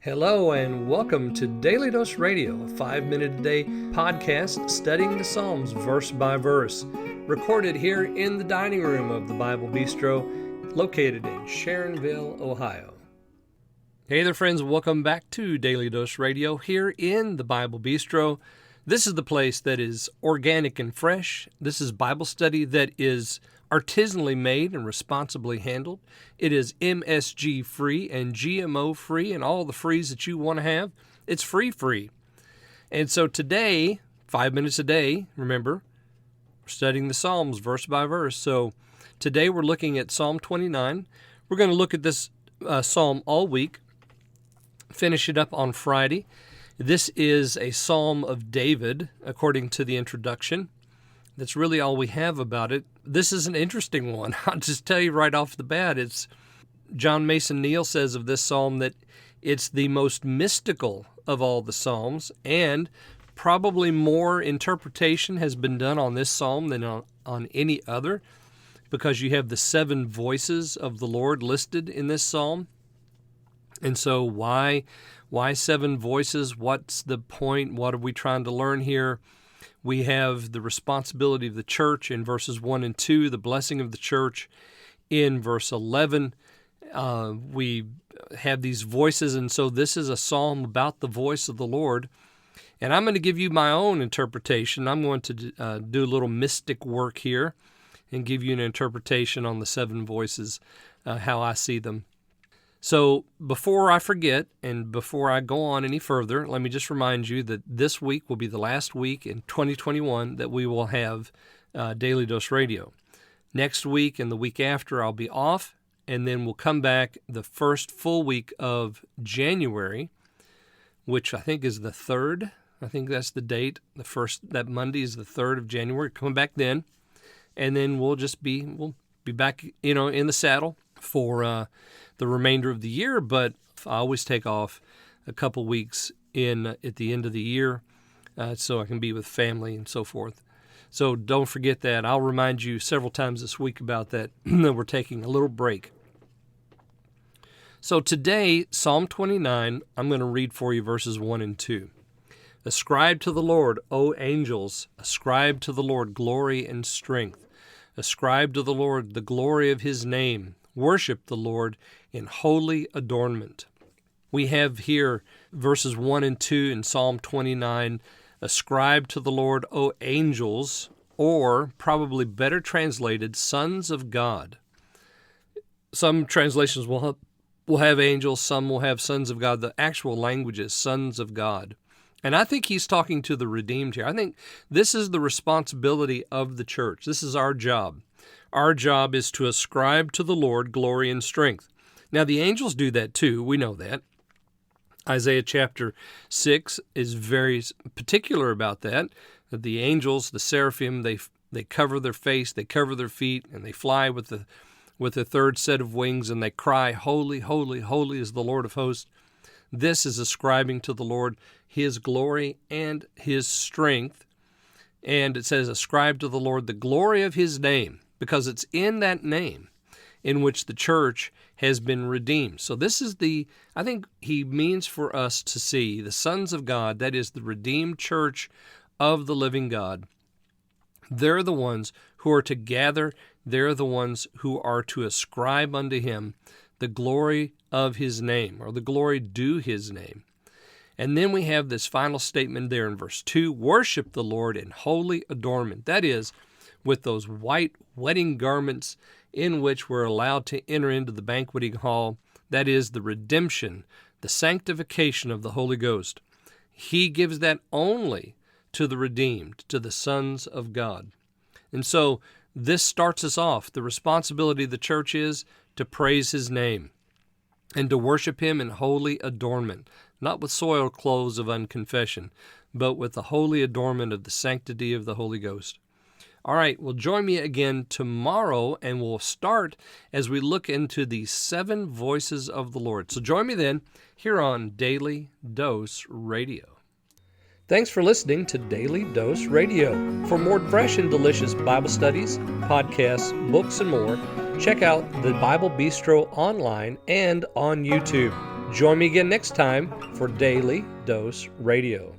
Hello and welcome to Daily Dose Radio, a 5-minute-a-day podcast studying the Psalms verse by verse, recorded here in the dining room of the Bible Bistro, located in Sharonville, Ohio. Hey there friends, welcome back to Daily Dose Radio here in the Bible Bistro. This is the place that is organic and fresh. This is Bible study that is artisanally made and responsibly handled. It is MSG free and GMO free and all the frees that you want to have. It's free. And so today, 5 minutes a day, remember, we're studying the Psalms verse by verse. So today we're looking at Psalm 29. We're going to look at this psalm all week, finish it up on Friday. This is a psalm of David, according to the introduction. That's really all we have about it. This is an interesting one. I'll just tell you right off the bat, John Mason Neal says of this psalm that it's the most mystical of all the psalms, and probably more interpretation has been done on this psalm than on any other, because you have the 7 voices of the Lord listed in this psalm. And so why 7 voices? What's the point? What are we trying to learn here? We have the responsibility of the church in verses 1 and 2, the blessing of the church in verse 11. We have these voices, and so this is a psalm about the voice of the Lord. And I'm going to give you my own interpretation. I'm going to do a little mystic work here and give you an interpretation on the 7 voices, how I see them. So before I forget and before I go on any further, let me just remind you that this week will be the last week in 2021 that we will have Daily Dose Radio. Next week and the week after I'll be off, and then we'll come back the first full week of January, which I think is the 3rd. I think that's the date. That Monday is the 3rd of January. Come back then, and then we'll be back, in the saddle for the remainder of the year, but I always take off a couple weeks at the end of the year so I can be with family and so forth. So don't forget that. I'll remind you several times this week about that, that we're taking a little break. So today, Psalm 29, I'm going to read for you verses 1 and 2. Ascribe to the Lord, O angels, ascribe to the Lord glory and strength. Ascribe to the Lord the glory of his name. Worship the Lord in holy adornment. We have here verses 1 and 2 in Psalm 29. Ascribe to the Lord, O angels, or probably better translated, sons of God. Some translations will have angels, some will have sons of God. The actual language is sons of God. And I think he's talking to the redeemed here. I think this is the responsibility of the church. This is our job. Our job is to ascribe to the Lord glory and strength. Now, the angels do that too. We know that. Isaiah chapter 6 is very particular about that. That the angels, the seraphim, they cover their face, they cover their feet, and they fly with the third set of wings, and they cry, "Holy, holy, holy is the Lord of hosts." This is ascribing to the Lord his glory and his strength. And it says, ascribe to the Lord the glory of his name, because it's in that name in which the church has been redeemed. So this is I think he means for us to see the sons of God, that is the redeemed church of the living God. They're the ones who are to gather. They're the ones who are to ascribe unto him the glory of his name, or the glory due his name. And then we have this final statement there in verse 2, worship the Lord in holy adornment. That is, with those white wedding garments in which we're allowed to enter into the banqueting hall. That is the redemption, the sanctification of the Holy Ghost. He gives that only to the redeemed, to the sons of God. And so this starts us off. The responsibility of the church is to praise his name and to worship him in holy adornment, not with soiled clothes of unconfession, but with the holy adornment of the sanctity of the Holy Ghost. All right, well, join me again tomorrow, and we'll start as we look into the 7 voices of the Lord. So join me then here on Daily Dose Radio. Thanks for listening to Daily Dose Radio. For more fresh and delicious Bible studies, podcasts, books, and more, check out the Bible Bistro online and on YouTube. Join me again next time for Daily Dose Radio.